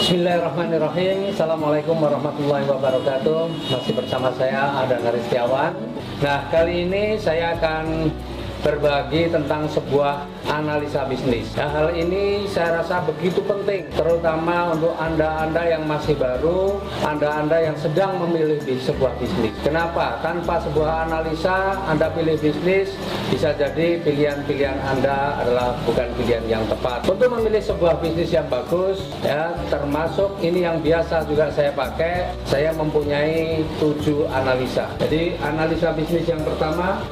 Bismillahirrahmanirrahim. Assalamualaikum warahmatullahi wabarakatuh. Masih bersama saya Adan Haristiawan. Nah, kali ini saya akan berbagi tentang sebuah analisa bisnis. Nah, hal ini saya rasa begitu penting, terutama untuk Anda-Anda yang masih baru, Anda-Anda yang sedang memilih sebuah bisnis. Kenapa? Tanpa sebuah analisa Anda pilih bisnis, bisa jadi pilihan-pilihan Anda adalah bukan pilihan yang tepat. Untuk memilih sebuah bisnis yang bagus, ya, termasuk ini yang biasa juga saya pakai, saya mempunyai 7 analisa. Jadi analisa bisnis yang pertama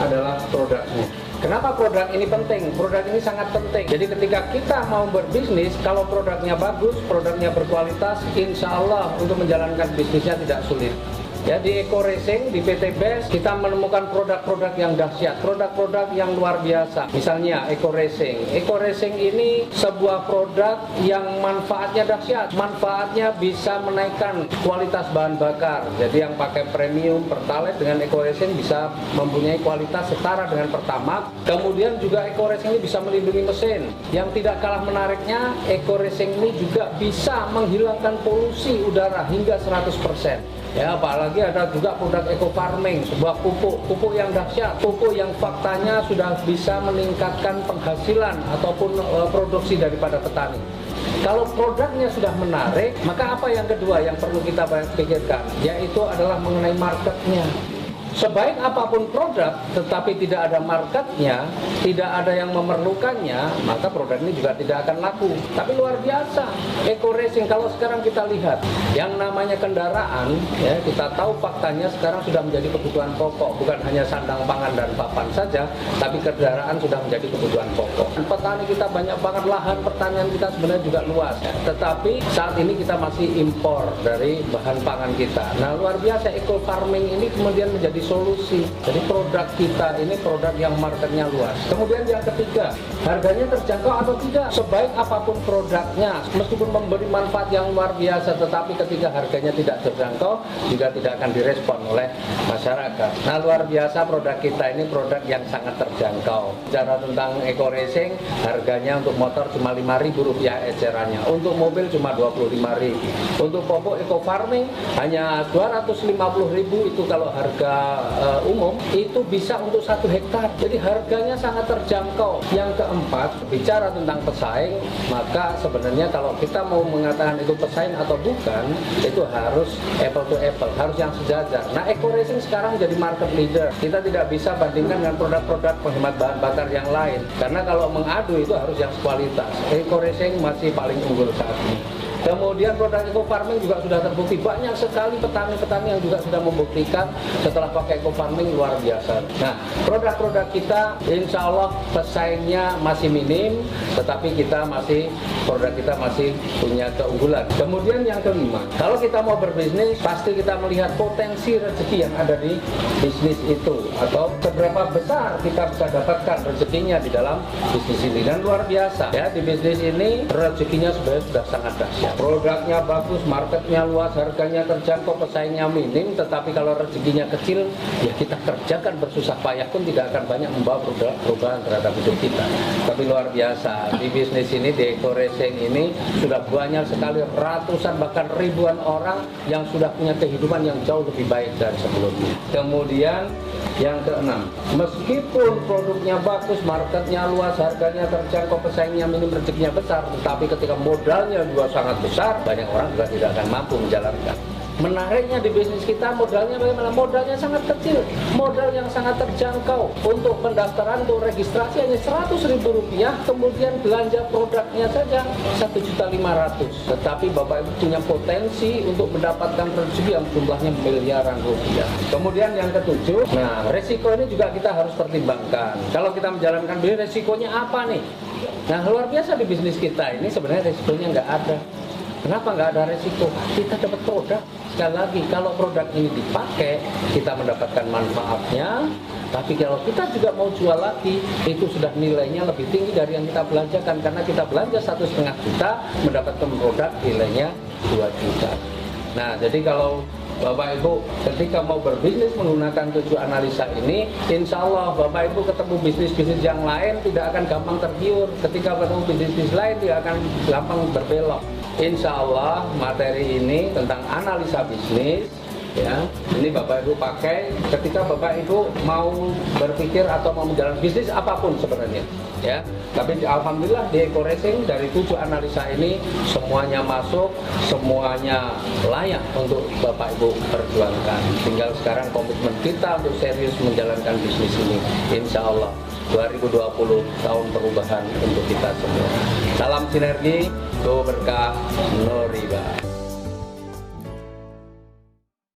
adalah produknya. Kenapa produk ini penting? Produk ini sangat penting. Jadi ketika kita mau berbisnis, kalau produknya bagus, produknya berkualitas, insya Allah untuk menjalankan bisnisnya tidak sulit. Ya, di Eco Racing, di PT Best, kita menemukan produk-produk yang dahsyat, produk-produk yang luar biasa. Misalnya Eco Racing. Eco Racing ini sebuah produk yang manfaatnya dahsyat. Manfaatnya bisa menaikkan kualitas bahan bakar. Jadi yang pakai premium Pertalite dengan Eco Racing bisa mempunyai kualitas setara dengan Pertamax. Kemudian juga Eco Racing ini bisa melindungi mesin. Yang tidak kalah menariknya, Eco Racing ini juga bisa menghilangkan polusi udara hingga 100%. Ya, apalagi ada juga produk eco farming, sebuah pupuk yang dahsyat, pupuk yang faktanya sudah bisa meningkatkan penghasilan ataupun produksi daripada petani. Kalau produknya sudah menarik, maka apa yang kedua yang perlu kita pikirkan, yaitu adalah mengenai marketnya. Sebaik apapun produk, tetapi tidak ada marketnya, tidak ada yang memerlukannya, maka produk ini juga tidak akan laku. Tapi luar biasa, Eco Racing kalau sekarang kita lihat, yang namanya kendaraan, ya, kita tahu faktanya sekarang sudah menjadi kebutuhan pokok, bukan hanya sandang pangan dan papan saja, tapi kendaraan sudah menjadi kebutuhan pokok. Petani kita banyak banget, lahan pertanian kita sebenarnya juga luas, ya. Tetapi saat ini kita masih impor dari bahan pangan kita. Nah, luar biasa, eco farming ini kemudian menjadi solusi. Jadi produk kita ini produk yang marketnya luas. Kemudian yang ketiga, harganya terjangkau atau tidak. Sebaik apapun produknya, meskipun memberi manfaat yang luar biasa, tetapi ketika harganya tidak terjangkau, juga tidak akan direspon oleh masyarakat. Nah, luar biasa produk kita ini produk yang sangat terjangkau. Bicara tentang Eco Racing, harganya untuk motor cuma Rp5.000 ecerannya. Untuk mobil cuma Rp25.000. Untuk pupuk Eco Farming hanya Rp250.000, itu kalau harga umum itu bisa untuk 1 hektar. Jadi harganya sangat terjangkau. Yang keempat, bicara tentang pesaing, maka sebenarnya kalau kita mau mengatakan itu pesaing atau bukan, itu harus apple to apple, harus yang sejajar. Nah, Eco Racing sekarang jadi market leader. Kita tidak bisa bandingkan dengan produk-produk penghemat bahan bakar yang lain, karena kalau mengadu itu harus yang kualitas. Eco Racing masih paling unggul saat ini. Kemudian produk eco farming juga sudah terbukti, banyak sekali petani-petani yang juga sudah membuktikan setelah pakai eco farming luar biasa. Nah, produk-produk kita insya Allah pesaingnya masih minim, tetapi produk kita masih punya keunggulan. Kemudian yang kelima, kalau kita mau berbisnis, pasti kita melihat potensi rezeki yang ada di bisnis itu, atau seberapa besar kita bisa dapatkan rezekinya di dalam bisnis ini. Dan luar biasa ya, di bisnis ini rezekinya sebenarnya sudah sangat dahsyat. Produknya bagus, marketnya luas, harganya terjangkau, pesaingnya minim, tetapi kalau rezekinya kecil, ya kita kerjakan bersusah payah pun tidak akan banyak membawa perubahan terhadap hidup kita. Tapi luar biasa, di bisnis ini, di Eco Racing ini, sudah banyak sekali ratusan bahkan ribuan orang yang sudah punya kehidupan yang jauh lebih baik dari sebelumnya. Kemudian yang keenam, meskipun produknya bagus, marketnya luas, harganya terjangkau, pesaingnya minim, rezekinya besar, tetapi ketika modalnya juga sangat besar, banyak orang juga tidak akan mampu menjalankan. Menariknya di bisnis kita, modalnya bagaimana? Modalnya sangat kecil, modal yang sangat terjangkau. Untuk pendaftaran, untuk registrasi hanya Rp100.000, kemudian belanja produknya saja Rp1.500.000. Tetapi Bapak Ibu punya potensi untuk mendapatkan rezeki yang jumlahnya miliaran rupiah. Kemudian yang ketujuh, nah resiko ini juga kita harus pertimbangkan. Kalau kita menjalankan bisnis, resikonya apa nih? Nah, luar biasa di bisnis kita ini sebenarnya resikonya nggak ada. Kenapa nggak ada resiko? Kita dapat produk. Sekali lagi, kalau produk ini dipakai, kita mendapatkan manfaatnya. Tapi kalau kita juga mau jual lagi, itu sudah nilainya lebih tinggi dari yang kita belanjakan. Karena kita belanja Rp1,5 juta, mendapatkan produk nilainya Rp2 juta. Nah, jadi kalau Bapak Ibu ketika mau berbisnis menggunakan 7 analisa ini, insya Allah Bapak Ibu ketemu bisnis-bisnis yang lain tidak akan gampang tergiur. Ketika ketemu bisnis lain tidak akan gampang berbelok. insya Allah materi ini tentang analisa bisnis, ya, ini Bapak Ibu pakai ketika Bapak Ibu mau berpikir atau mau menjalankan bisnis apapun sebenarnya, ya. Tapi alhamdulillah di Eko Racing dari 7 analisa ini semuanya masuk, semuanya layak untuk Bapak Ibu perjuangkan. Tinggal sekarang komitmen kita untuk serius menjalankan bisnis ini, insya Allah 2020 tahun perubahan untuk kita semua. Salam sinergi, go berkah, no riba.